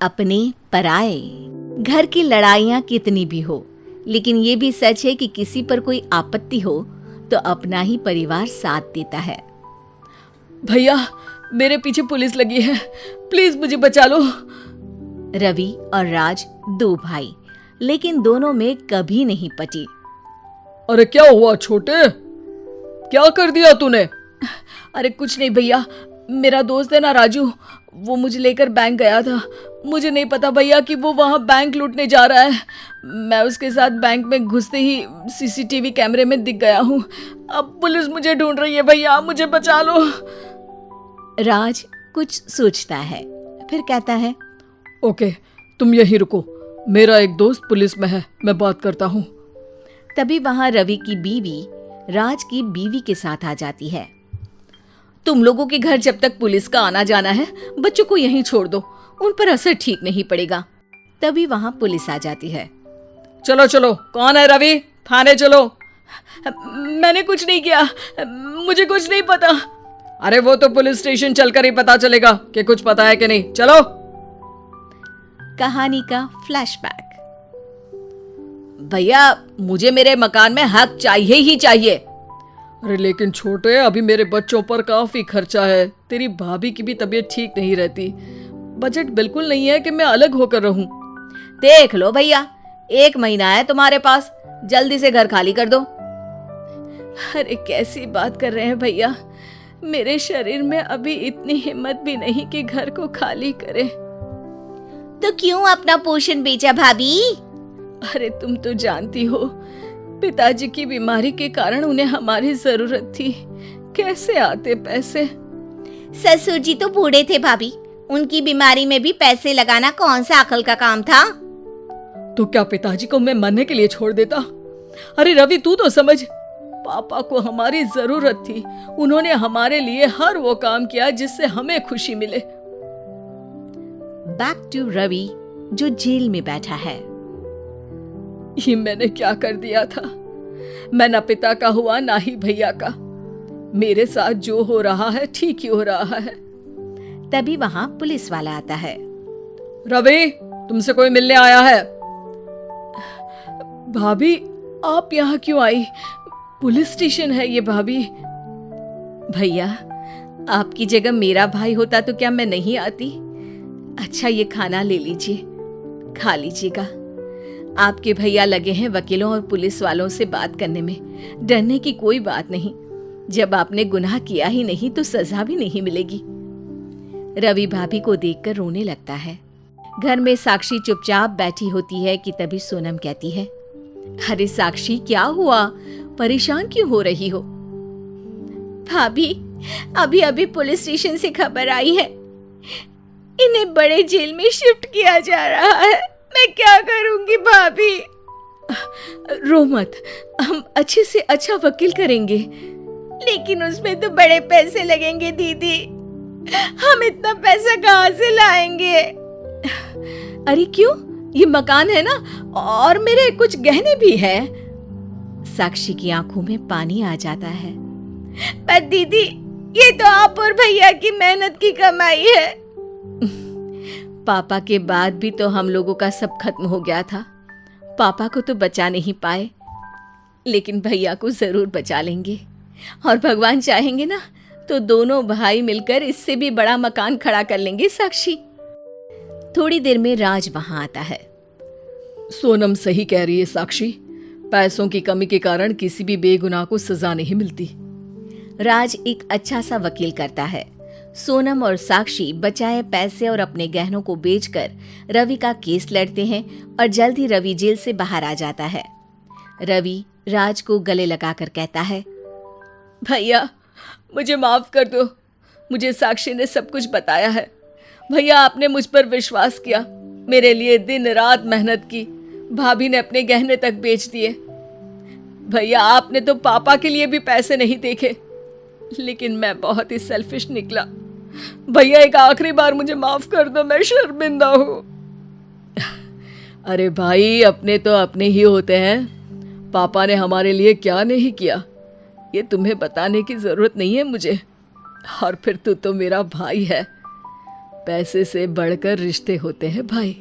अपने पराए। घर की लड़ाइयाँ कितनी भी हो, लेकिन ये भी सच है कि किसी पर कोई आपत्ति हो तो अपना ही परिवार साथ देता है। भैया, मेरे पीछे पुलिस लगी है, प्लीज मुझे बचा लो। रवि और राज दो भाई, लेकिन दोनों में कभी नहीं पटी। अरे क्या हुआ छोटे, क्या कर दिया तूने? अरे कुछ नहीं भैया, मेरा दोस्त है ना राजू, वो मुझे लेकर बैंक गया था। मुझे नहीं पता भैया कि वो वहाँ बैंक लूटने जा रहा है। मैं उसके साथ बैंक में घुसते ही सीसीटीवी कैमरे में दिख गया हूँ। अब पुलिस मुझे ढूंढ रही है भैया, मुझे बचा लो। राज कुछ सोचता है, फिर कहता है, ओके, तुम यहीं रुको, मेरा एक दोस्त पुलिस में है, मैं बात करता हूँ। तभी वहां रवि की बीवी राज की बीवी के साथ आ जाती है। तुम लोगों के घर जब तक पुलिस का आना जाना है, बच्चों को यहीं छोड़ दो, उन पर असर ठीक नहीं पड़ेगा। तभी वहां पुलिस आ जाती है। चलो चलो, कौन है रवि, थाने चलो। मैंने कुछ नहीं किया, मुझे कुछ नहीं पता। अरे वो तो पुलिस स्टेशन चलकर ही पता चलेगा कि कुछ पता है कि नहीं, चलो। कहानी का फ्लैशबैक। भैया, मुझे मेरे मकान में हक चाहिए ही चाहिए। अरे लेकिन छोटे, अभी मेरे बच्चों पर काफी खर्चा है, तेरी भाभी की भी तबीयत ठीक नहीं रहती, बजट बिल्कुल नहीं है कि मैं अलग होकर रहूं। देख लो भैया, 1 महीना है तुम्हारे पास, जल्दी से घर खाली कर दो। अरे कैसी बात कर रहे हैं भैया, मेरे शरीर में अभी इतनी हिम्मत भी नहीं कि घर को खाली करे। तो क्यों अपना पोषण बेचा भाभी? अरे तुम तो जानती हो, पिताजी की बीमारी के कारण उन्हें हमारी जरूरत थी, कैसे आते पैसे। ससुर जी तो बूढ़े थे भाभी, उनकी बीमारी में भी पैसे लगाना कौन सा अकल का काम था। तो क्या पिताजी को मैं मरने के लिए छोड़ देता? अरे रवि, तू तो समझ, पापा को हमारी जरूरत थी, उन्होंने हमारे लिए हर वो काम किया जिससे हमें खुशी मिले। बैक टू रवि, जो जेल में बैठा है। ये मैंने क्या कर दिया था? मैं ना पिता का हुआ ना ही भैया का। मेरे साथ जो हो रहा है ठीक ही हो रहा है। तभी वहां पुलिस वाला आता है। रवि, तुमसे कोई मिलने आया है। भाभी, आप यहाँ क्यों आई? पुलिस स्टेशन है ये भाभी। भैया, आपकी जगह मेरा भाई होता तो क्या मैं नहीं आती? अच्छा, ये खाना ले लीजिए, खा लीजिएगा। आपके भैया लगे हैं वकीलों और पुलिस वालों से बात करने में, डरने की कोई बात नहीं। जब आपने गुनाह किया ही नहीं तो सजा भी नहीं मिलेगी। रवि भाभी को देखकर रोने लगता है। घर में साक्षी चुपचाप बैठी होती है कि तभी सोनम कहती है, अरे साक्षी, क्या हुआ, परेशान क्यों हो रही हो? भाभी, अभी अभी पुलिस स्टेशन से खबर आई है, इन्हें बड़े जेल में शिफ्ट किया जा रहा है। मैं क्या करूंगी भाभी? रो मत, हम अच्छे से अच्छा वकील करेंगे। लेकिन उसमें तो बड़े पैसे लगेंगे दीदी, हम इतना पैसा कहाँ से लाएंगे? अरे क्यों, ये मकान है ना, और मेरे कुछ गहने भी है। साक्षी की आंखों में पानी आ जाता है। पर दीदी, ये तो आप और भैया की मेहनत की कमाई है। पापा के बाद भी तो हम लोगों का सब खत्म हो गया था। पापा को तो बचा नहीं पाए, लेकिन भैया को जरूर बचा लेंगे, और भगवान चाहेंगे ना तो दोनों भाई मिलकर इससे भी बड़ा मकान खड़ा कर लेंगे। साक्षी। थोड़ी देर में राज वहां आता है। सोनम सही कह रही है साक्षी, पैसों की कमी के कारण किसी भी बेगुनाह को सजा नहीं मिलती। राज एक अच्छा सा वकील करता है। सोनम और साक्षी बचाए पैसे और अपने गहनों को बेचकर रवि का केस लड़ते हैं और जल्द ही रवि जेल से बाहर आ जाता है। रवि राज को गले लगाकर कहता है, भैया मुझे माफ कर दो, मुझे साक्षी ने सब कुछ बताया है। भैया, आपने मुझ पर विश्वास किया, मेरे लिए दिन रात मेहनत की, भाभी ने अपने गहने तक बेच दिए। भैया, आपने तो पापा के लिए भी पैसे नहीं देखे, लेकिन मैं बहुत ही सेल्फिश निकला। भैया, एक आखिरी बार मुझे माफ कर दो, मैं शर्मिंदा हूँ। अरे भाई, अपने तो अपने ही होते हैं, पापा ने हमारे लिए क्या नहीं किया ये तुम्हें बताने की जरूरत नहीं है मुझे। और फिर तू तो मेरा भाई है। पैसे से बढ़कर रिश्ते होते हैं भाई।